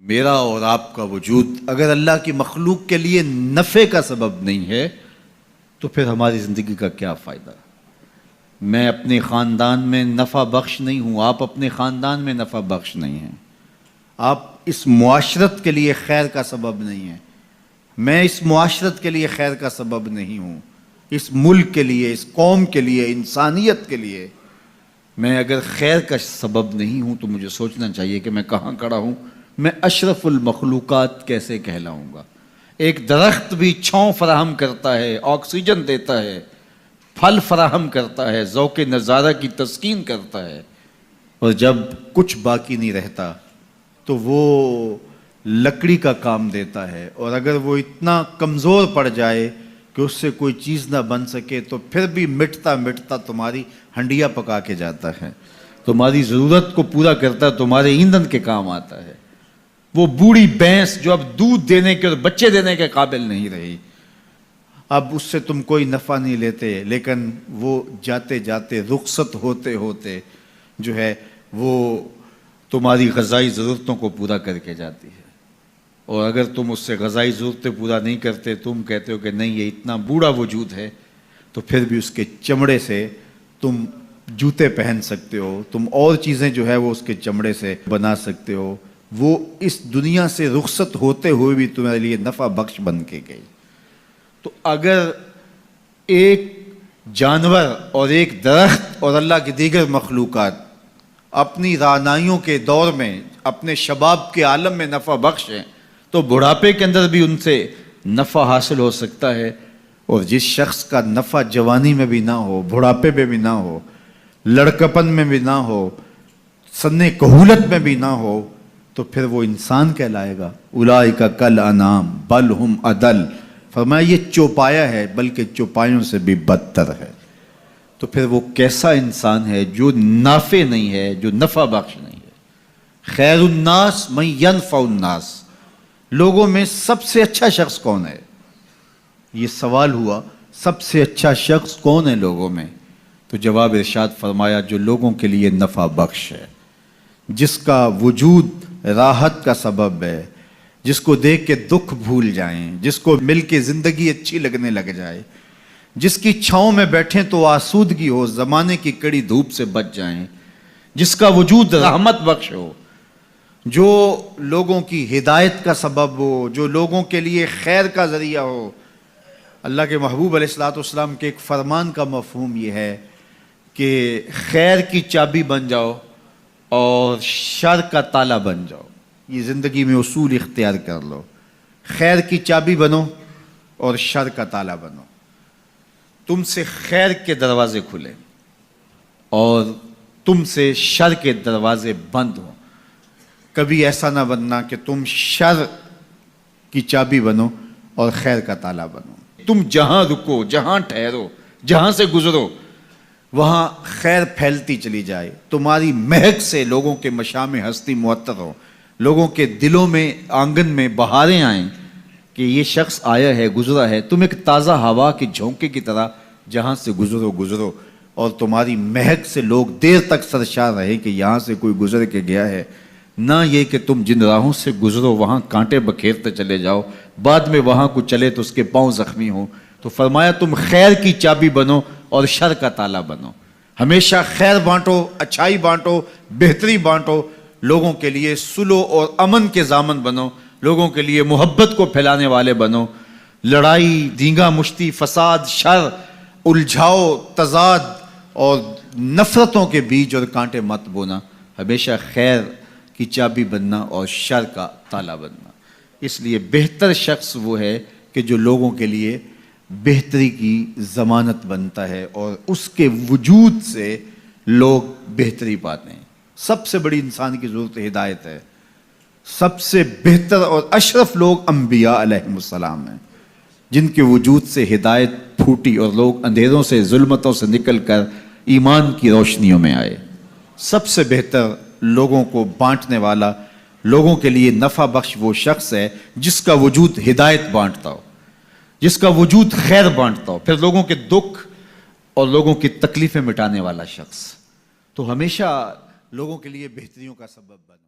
میرا اور آپ کا وجود اگر اللہ کی مخلوق کے لیے نفع کا سبب نہیں ہے تو پھر ہماری زندگی کا کیا فائدہ؟ میں اپنے خاندان میں نفع بخش نہیں ہوں، آپ اپنے خاندان میں نفع بخش نہیں ہیں، آپ اس معاشرت کے لیے خیر کا سبب نہیں ہیں، میں اس معاشرت کے لیے خیر کا سبب نہیں ہوں، اس ملک کے لیے، اس قوم کے لیے، انسانیت کے لیے میں اگر خیر کا سبب نہیں ہوں تو مجھے سوچنا چاہیے کہ میں کہاں کھڑا ہوں، میں اشرف المخلوقات کیسے کہلاؤں گا؟ ایک درخت بھی چھاؤں فراہم کرتا ہے، آکسیجن دیتا ہے، پھل فراہم کرتا ہے، ذوق نظارہ کی تسکین کرتا ہے، اور جب کچھ باقی نہیں رہتا تو وہ لکڑی کا کام دیتا ہے، اور اگر وہ اتنا کمزور پڑ جائے کہ اس سے کوئی چیز نہ بن سکے تو پھر بھی مٹتا مٹتا تمہاری ہنڈیا پکا کے جاتا ہے، تمہاری ضرورت کو پورا کرتا ہے، تمہارے ایندھن کے کام آتا ہے۔ وہ بوڑھی بھینس جو اب دودھ دینے کے اور بچے دینے کے قابل نہیں رہی، اب اس سے تم کوئی نفع نہیں لیتے، لیکن وہ جاتے جاتے رخصت ہوتے ہوتے جو ہے وہ تمہاری غذائی ضرورتوں کو پورا کر کے جاتی ہے، اور اگر تم اس سے غذائی ضرورتیں پورا نہیں کرتے، تم کہتے ہو کہ نہیں یہ اتنا بوڑھا وجود ہے، تو پھر بھی اس کے چمڑے سے تم جوتے پہن سکتے ہو، تم اور چیزیں جو ہے وہ اس کے چمڑے سے بنا سکتے ہو، وہ اس دنیا سے رخصت ہوتے ہوئے بھی تمہارے لیے نفع بخش بن کے گئی۔ تو اگر ایک جانور اور ایک درخت اور اللہ کی دیگر مخلوقات اپنی رعنائیوں کے دور میں اپنے شباب کے عالم میں نفع بخش ہیں تو بڑھاپے کے اندر بھی ان سے نفع حاصل ہو سکتا ہے، اور جس شخص کا نفع جوانی میں بھی نہ ہو، بڑھاپے میں بھی نہ ہو، لڑکپن میں بھی نہ ہو، سن کہولت میں بھی نہ ہو، تو پھر وہ انسان کہلائے گا۔ اولئک کالانعام بل ہم اضل، فرمایا یہ چوپایا ہے بلکہ چوپایوں سے بھی بدتر ہے۔ تو پھر وہ کیسا انسان ہے جو نافع نہیں ہے، جو نفع بخش نہیں ہے؟ خیر الناس من ینفع الناس، لوگوں میں سب سے اچھا شخص کون ہے؟ یہ سوال ہوا، سب سے اچھا شخص کون ہے لوگوں میں؟ تو جواب ارشاد فرمایا جو لوگوں کے لیے نفع بخش ہے، جس کا وجود راحت کا سبب ہے، جس کو دیکھ کے دکھ بھول جائیں، جس کو مل کے زندگی اچھی لگنے لگ جائے، جس کی چھاؤں میں بیٹھیں تو آسودگی ہو، زمانے کی کڑی دھوپ سے بچ جائیں، جس کا وجود رحمت بخش ہو، جو لوگوں کی ہدایت کا سبب ہو، جو لوگوں کے لیے خیر کا ذریعہ ہو۔ اللہ کے محبوب علیہ الصلوۃ والسلام کے ایک فرمان کا مفہوم یہ ہے کہ خیر کی چابی بن جاؤ اور شر کا تالا بن جاؤ۔ یہ زندگی میں اصول اختیار کر لو، خیر کی چابی بنو اور شر کا تالا بنو، تم سے خیر کے دروازے کھلے اور تم سے شر کے دروازے بند ہوں۔ کبھی ایسا نہ بننا کہ تم شر کی چابی بنو اور خیر کا تالا بنو۔ تم جہاں رکو، جہاں ٹھہرو، جہاں سے گزرو، وہاں خیر پھیلتی چلی جائے، تمہاری مہک سے لوگوں کے مشام ہستی معطر ہو، لوگوں کے دلوں میں، آنگن میں بہاریں آئیں کہ یہ شخص آیا ہے، گزرا ہے۔ تم ایک تازہ ہوا کے جھونکے کی طرح جہاں سے گزرو، اور تمہاری مہک سے لوگ دیر تک سرشار رہے کہ یہاں سے کوئی گزر کے گیا ہے، نہ یہ کہ تم جن راہوں سے گزرو وہاں کانٹے بکھیرتے چلے جاؤ، بعد میں وہاں کو چلے تو اس کے پاؤں زخمی ہوں۔ تو فرمایا تم خیر کی چابی بنو اور شر کا تالا بنو، ہمیشہ خیر بانٹو، اچھائی بانٹو، بہتری بانٹو، لوگوں کے لیے صلح اور امن کے ضامن بنو، لوگوں کے لیے محبت کو پھیلانے والے بنو، لڑائی، دینگا مشتی، فساد، شر، الجھاؤ، تضاد اور نفرتوں کے بیج اور کانٹے مت بونا، ہمیشہ خیر کی چابی بننا اور شر کا تالا بننا۔ اس لیے بہتر شخص وہ ہے کہ جو لوگوں کے لیے بہتری کی ضمانت بنتا ہے اور اس کے وجود سے لوگ بہتری پاتے ہیں۔ سب سے بڑی انسان کی ضرورت ہدایت ہے۔ سب سے بہتر اور اشرف لوگ انبیاء علیہم السلام ہیں، جن کے وجود سے ہدایت پھوٹی اور لوگ اندھیروں سے، ظلمتوں سے نکل کر ایمان کی روشنیوں میں آئے۔ سب سے بہتر لوگوں کو بانٹنے والا، لوگوں کے لیے نفع بخش وہ شخص ہے جس کا وجود ہدایت بانٹتا ہو، جس کا وجود خیر بانٹتا ہو، پھر لوگوں کے دکھ اور لوگوں کی تکلیفیں مٹانے والا شخص۔ تو ہمیشہ لوگوں کے لیے بہتریوں کا سبب بنا۔